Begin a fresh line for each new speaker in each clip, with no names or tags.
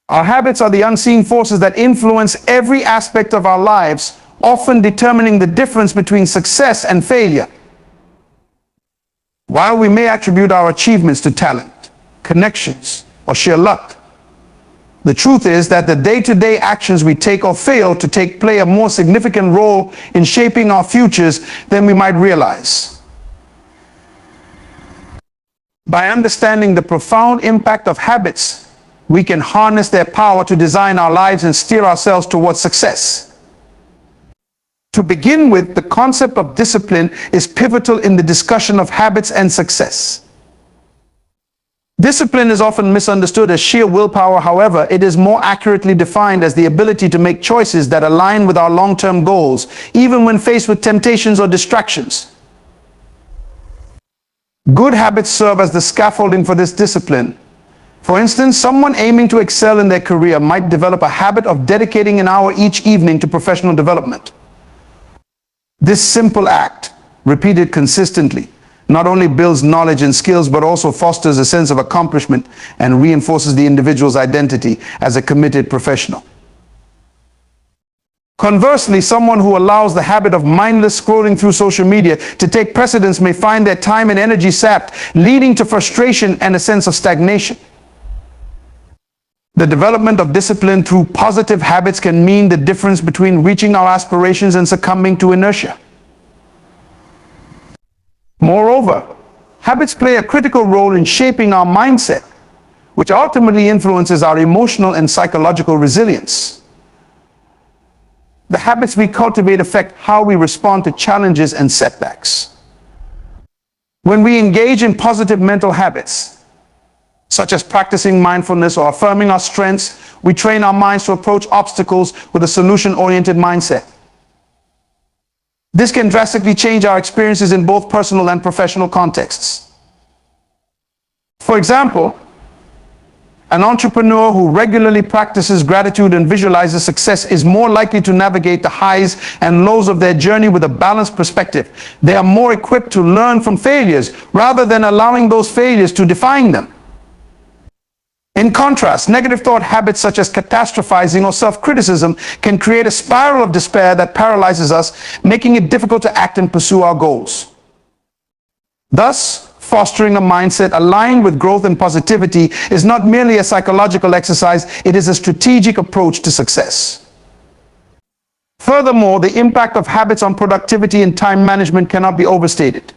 Our habits are the unseen forces that influence every aspect of our lives, often determining the difference between success and failure. While we may attribute our achievements to talent, connections, or sheer luck, the truth is that the day-to-day actions we take or fail to take play a more significant role in shaping our futures than we might realize. By understanding the profound impact of habits, we can harness their power to design our lives and steer ourselves towards success. To begin with, the concept of discipline is pivotal in the discussion of habits and success. Discipline is often misunderstood as sheer willpower. However, it is more accurately defined as the ability to make choices that align with our long-term goals, even when faced with temptations or distractions. Good habits serve as the scaffolding for this discipline. For instance, someone aiming to excel in their career might develop a habit of dedicating an hour each evening to professional development. This simple act, repeated consistently, not only builds knowledge and skills, but also fosters a sense of accomplishment and reinforces the individual's identity as a committed professional. Conversely, someone who allows the habit of mindless scrolling through social media to take precedence may find their time and energy sapped, leading to frustration and a sense of stagnation. The development of discipline through positive habits can mean the difference between reaching our aspirations and succumbing to inertia. Moreover, habits play a critical role in shaping our mindset, which ultimately influences our emotional and psychological resilience. The habits we cultivate affect how we respond to challenges and setbacks. When we engage in positive mental habits, such as practicing mindfulness or affirming our strengths, we train our minds to approach obstacles with a solution-oriented mindset. This can drastically change our experiences in both personal and professional contexts. For example, an entrepreneur who regularly practices gratitude and visualizes success is more likely to navigate the highs and lows of their journey with a balanced perspective. They are more equipped to learn from failures rather than allowing those failures to define them. In contrast, negative thought habits such as catastrophizing or self-criticism can create a spiral of despair that paralyzes us, making it difficult to act and pursue our goals. Thus, fostering a mindset aligned with growth and positivity is not merely a psychological exercise, it is a strategic approach to success. Furthermore, the impact of habits on productivity and time management cannot be overstated.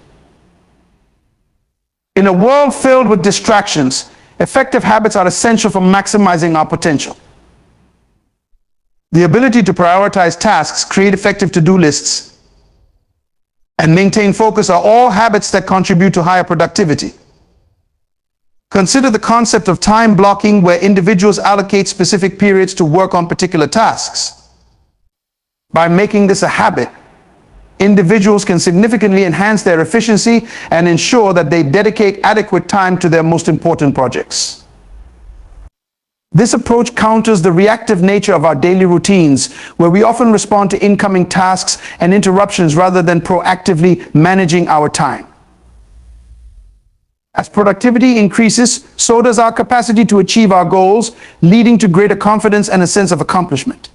In a world filled with distractions, effective habits are essential for maximizing our potential. The ability to prioritize tasks, create effective to-do lists, and maintain focus are all habits that contribute to higher productivity. Consider the concept of time blocking, where individuals allocate specific periods to work on particular tasks. By making this a habit, individuals can significantly enhance their efficiency and ensure that they dedicate adequate time to their most important projects. This approach counters the reactive nature of our daily routines, where we often respond to incoming tasks and interruptions rather than proactively managing our time. As productivity increases, so does our capacity to achieve our goals, leading to greater confidence and a sense of accomplishment.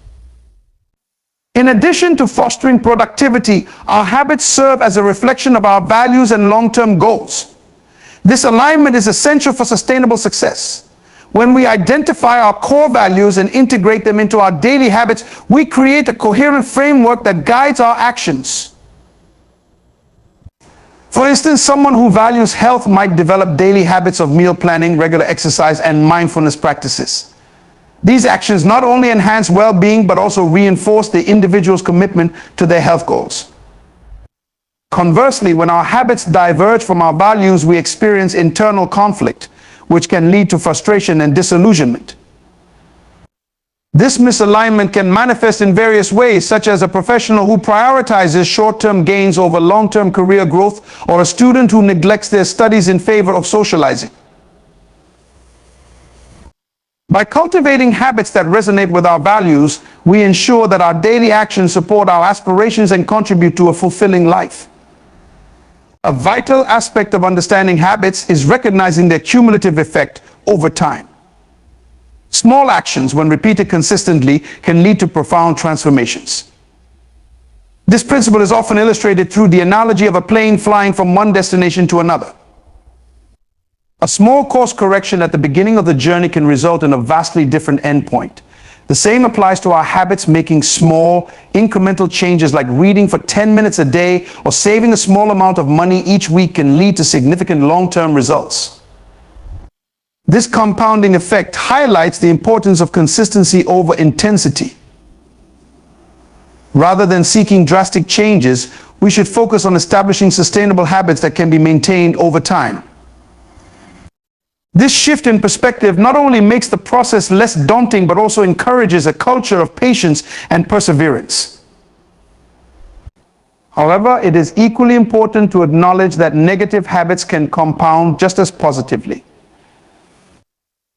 In addition to fostering productivity, our habits serve as a reflection of our values and long-term goals. This alignment is essential for sustainable success. When we identify our core values and integrate them into our daily habits, we create a coherent framework that guides our actions. For instance, someone who values health might develop daily habits of meal planning, regular exercise, and mindfulness practices. These actions not only enhance well-being, but also reinforce the individual's commitment to their health goals. Conversely, when our habits diverge from our values, we experience internal conflict, which can lead to frustration and disillusionment. This misalignment can manifest in various ways, such as a professional who prioritizes short-term gains over long-term career growth, or a student who neglects their studies in favor of socializing. By cultivating habits that resonate with our values, we ensure that our daily actions support our aspirations and contribute to a fulfilling life. A vital aspect of understanding habits is recognizing their cumulative effect over time. Small actions, when repeated consistently, can lead to profound transformations. This principle is often illustrated through the analogy of a plane flying from one destination to another. A small course correction at the beginning of the journey can result in a vastly different endpoint. The same applies to our habits. Making small, incremental changes like reading for 10 minutes a day or saving a small amount of money each week can lead to significant long-term results. This compounding effect highlights the importance of consistency over intensity. Rather than seeking drastic changes, we should focus on establishing sustainable habits that can be maintained over time. This shift in perspective not only makes the process less daunting, but also encourages a culture of patience and perseverance. However, it is equally important to acknowledge that negative habits can compound just as positively.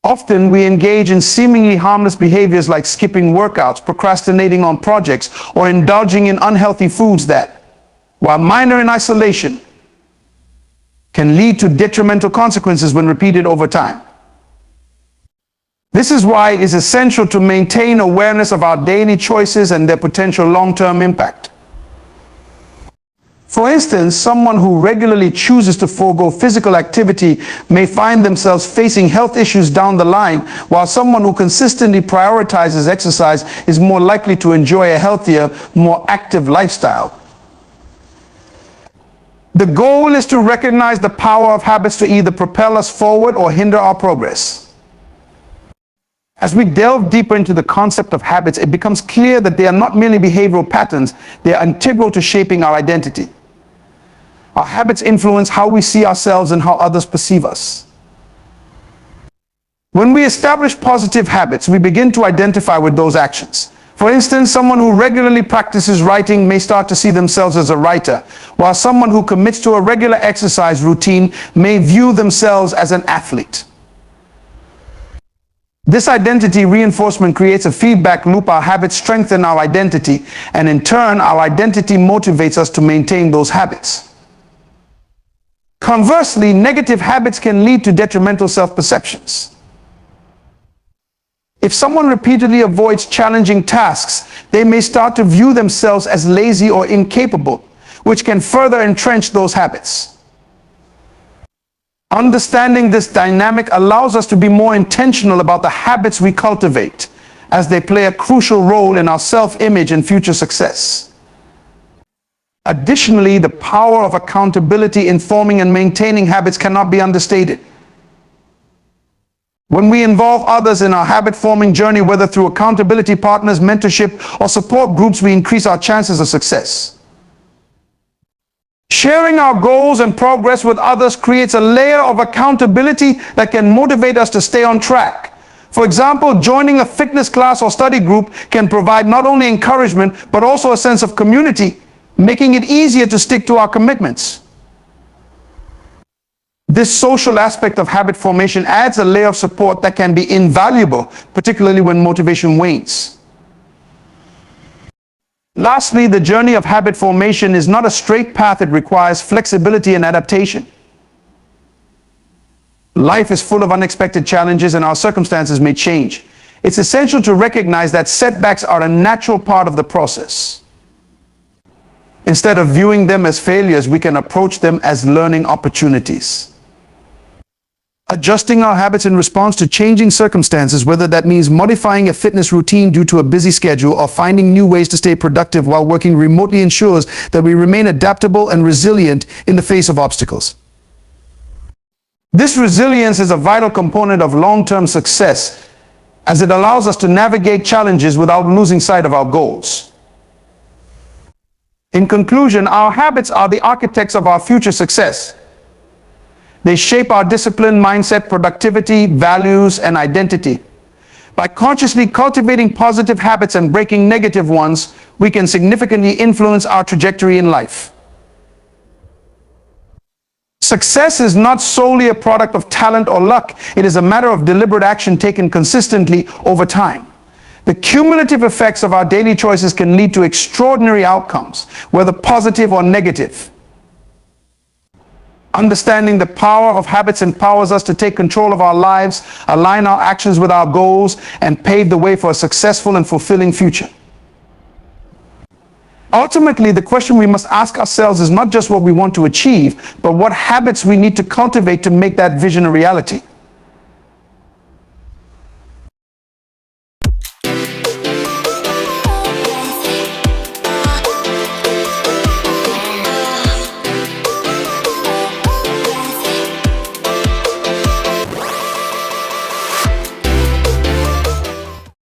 Often we engage in seemingly harmless behaviors like skipping workouts, procrastinating on projects, or indulging in unhealthy foods that, while minor in isolation, can lead to detrimental consequences when repeated over time. This is why it is essential to maintain awareness of our daily choices and their potential long-term impact. For instance, someone who regularly chooses to forego physical activity may find themselves facing health issues down the line, while someone who consistently prioritizes exercise is more likely to enjoy a healthier, more active lifestyle. The goal is to recognize the power of habits to either propel us forward or hinder our progress. As we delve deeper into the concept of habits, it becomes clear that they are not merely behavioral patterns, they are integral to shaping our identity. Our habits influence how we see ourselves and how others perceive us. When we establish positive habits, we begin to identify with those actions. For instance, someone who regularly practices writing may start to see themselves as a writer, while someone who commits to a regular exercise routine may view themselves as an athlete. This identity reinforcement creates a feedback loop. Our habits strengthen our identity, and in turn, our identity motivates us to maintain those habits. Conversely, negative habits can lead to detrimental self-perceptions. If someone repeatedly avoids challenging tasks, they may start to view themselves as lazy or incapable, which can further entrench those habits. Understanding this dynamic allows us to be more intentional about the habits we cultivate, as they play a crucial role in our self-image and future success. Additionally, the power of accountability in forming and maintaining habits cannot be understated. When we involve others in our habit-forming journey, whether through accountability partners, mentorship, or support groups, we increase our chances of success. Sharing our goals and progress with others creates a layer of accountability that can motivate us to stay on track. For example, joining a fitness class or study group can provide not only encouragement, but also a sense of community, making it easier to stick to our commitments. This social aspect of habit formation adds a layer of support that can be invaluable, particularly when motivation wanes. Lastly, the journey of habit formation is not a straight path. It requires flexibility and adaptation. Life is full of unexpected challenges, and our circumstances may change. It's essential to recognize that setbacks are a natural part of the process. Instead of viewing them as failures, we can approach them as learning opportunities. Adjusting our habits in response to changing circumstances, whether that means modifying a fitness routine due to a busy schedule or finding new ways to stay productive while working remotely, ensures that we remain adaptable and resilient in the face of obstacles. This resilience is a vital component of long-term success, as it allows us to navigate challenges without losing sight of our goals. In conclusion, our habits are the architects of our future success. They shape our discipline, mindset, productivity, values, and identity. By consciously cultivating positive habits and breaking negative ones, we can significantly influence our trajectory in life. Success is not solely a product of talent or luck. It is a matter of deliberate action taken consistently over time. The cumulative effects of our daily choices can lead to extraordinary outcomes, whether positive or negative. Understanding the power of habits empowers us to take control of our lives, align our actions with our goals, and pave the way for a successful and fulfilling future. Ultimately, the question we must ask ourselves is not just what we want to achieve, but what habits we need to cultivate to make that vision a reality.